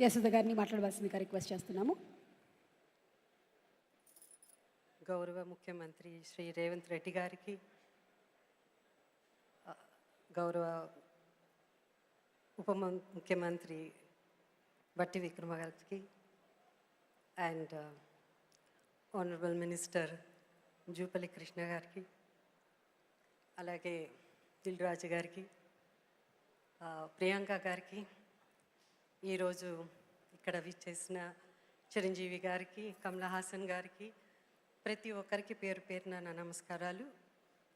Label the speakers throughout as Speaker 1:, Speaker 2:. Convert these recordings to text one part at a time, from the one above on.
Speaker 1: జయసుధ గారిని మాట్లాడవలసిందిగా రిక్వెస్ట్ చేస్తున్నాము.
Speaker 2: గౌరవ ముఖ్యమంత్రి శ్రీ రేవంత్ రెడ్డి గారికి, గౌరవ ఉప ముఖ్యమంత్రి బట్టి విక్రమ గారికి and honourable minister Jupally Krishna గారికి, అలాగే దిల్ రాజు గారికి, ప్రియాంక గారికి, ఈరోజు ఇక్కడ విచ్చేసిన చిరంజీవి గారికి, కమలా హాసన్ గారికి, ప్రతి ఒక్కరికి పేరు పేరున నా నమస్కారాలు.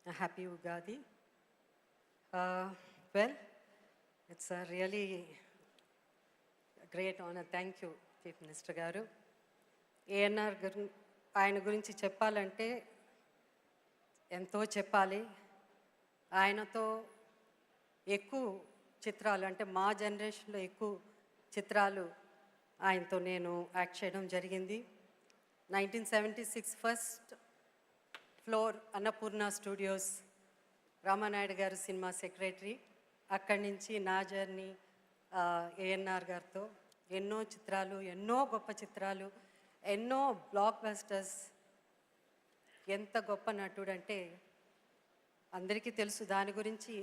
Speaker 2: Happy Ugadi. Well, it's really great honour. Thank you chief minister గారు. ఏఎన్ఆర్ గారు, ఆయన గురించి చెప్పాలంటే ఎంతో చెప్పాలి. ఆయనతో ఎక్కువ చిత్రాలు, అంటే మా జనరేషన్లో ఎక్కువ చిత్రాలు ఆయనతో నేను యాక్ట్ చేయడం జరిగింది. 1976 first floor Annapurna studios, Ramanaidu గారు సినిమా సెక్రటరీ. అక్కడి నుంచి నా జర్నీ ఏఎన్ఆర్ గారితో ఎన్నో చిత్రాలు, ఎన్నో గొప్ప చిత్రాలు, ఎన్నో బ్లాక్ బస్టర్స్. ఎంత గొప్ప నటుడు అంటే అందరికీ తెలుసు. దాని గురించి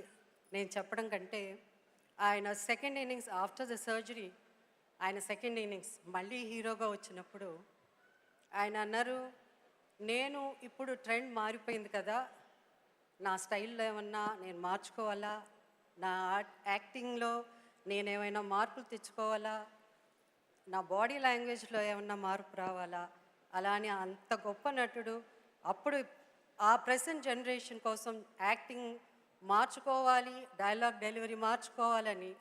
Speaker 2: నేను చెప్పడం కంటే, ఆయన second innings after the surgery, ఆయన సెకండ్ ఇన్నింగ్స్ మళ్ళీ హీరోగా వచ్చినప్పుడు ఆయన అన్నారు, నేను ఇప్పుడు ట్రెండ్ మారిపోయింది కదా, నా స్టైల్లో ఏమన్నా నేను మార్చుకోవాలా, నా యాక్టింగ్లో నేనేమైనా మార్పులు తెచ్చుకోవాలా, నా బాడీ లాంగ్వేజ్లో ఏమన్నా మార్పు రావాలా, అలా అని. అంత గొప్ప నటుడు. అప్పుడు ఆ ప్రెసెంట్ జనరేషన్ కోసం యాక్టింగ్ మార్చుకోవాలి, డైలాగ్ డెలివరీ మార్చుకోవాలని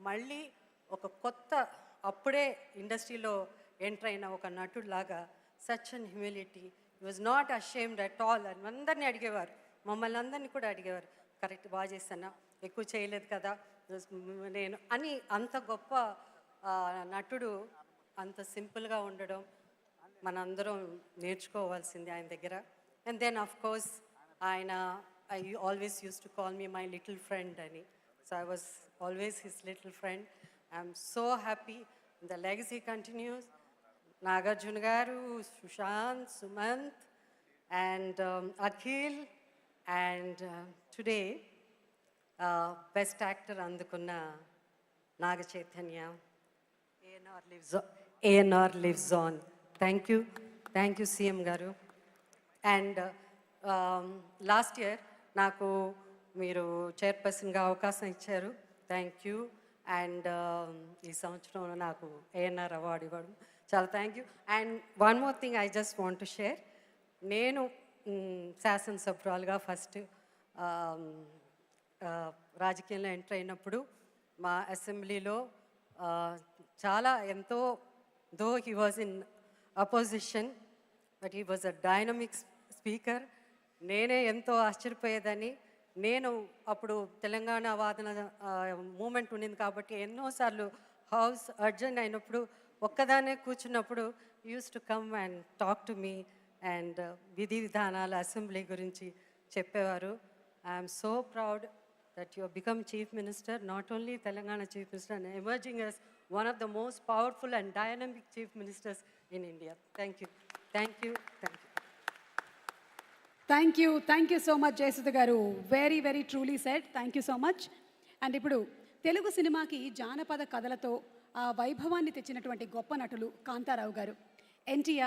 Speaker 2: మళ్ళీ ఒక కొత్త, అప్పుడే ఇండస్ట్రీలో ఎంటర్ అయిన ఒక నటుడు లాగా such and humility, he was not ashamed at all అని అందరినీ అడిగేవారు, మమ్మల్ని అందరినీ కూడా అడిగేవారు, కరెక్ట్ బాగా చేస్తానా, ఎక్కువ చేయలేదు కదా నేను అని. అంత గొప్ప నటుడు, అంత సింపుల్గా ఉండడం మనందరం నేర్చుకోవాల్సింది ఆయన దగ్గర. అండ్ దెన్ ఆఫ్ కోర్స్ ఆయన, I always used to call me my little friend ani. So I was always his little friend. I'm so happy. The legacy continues. Nagarjuna garu, Sushant, Sumant, and Akhil, and today best actor andukunna Naga Chaitanya. ANR lives on. Thank you CM garu. And last year నాకు మీరు చైర్పర్సన్గా అవకాశం ఇచ్చారు. Thank you. And ఈ సంవత్సరం నాకు ANR award ఇవ్వడం చాలా thank you. And one more thing I just want to share. నేను శాసనసభ్యురాలుగా ఫస్ట్ రాజకీయంలో ఎంటర్ అయినప్పుడు మా అసెంబ్లీలో చాలా ఎంతో, though he was in opposition, but he was a dynamic speaker. నేనే ఎంతో ఆశ్చర్యపోయేదని. నేను అప్పుడు తెలంగాణ వాదన మూమెంట్ ఉండింది కాబట్టి ఎన్నోసార్లు హౌస్ అర్జెంట్ అయినప్పుడు ఒక్కదానే కూర్చున్నప్పుడు use to come and talk to me and విధి విధానాల అసెంబ్లీ గురించి చెప్పేవారు. I'm so proud that you have become Chief Minister, not only Telangana Chief Minister, and emerging as one of the most powerful and dynamic Chief Ministers in India. Thank you. Thank you. Thank you.
Speaker 1: Thank you so much Jayasudha garu. Very very truly said. Thank you so much. And ఇప్పుడు తెలుగు సినిమాకి జానపద కథలతో ఆ వైభవాన్ని తెచ్చినటువంటి గొప్ప నటులు కాంతారావు గారు. ఎన్టీఆర్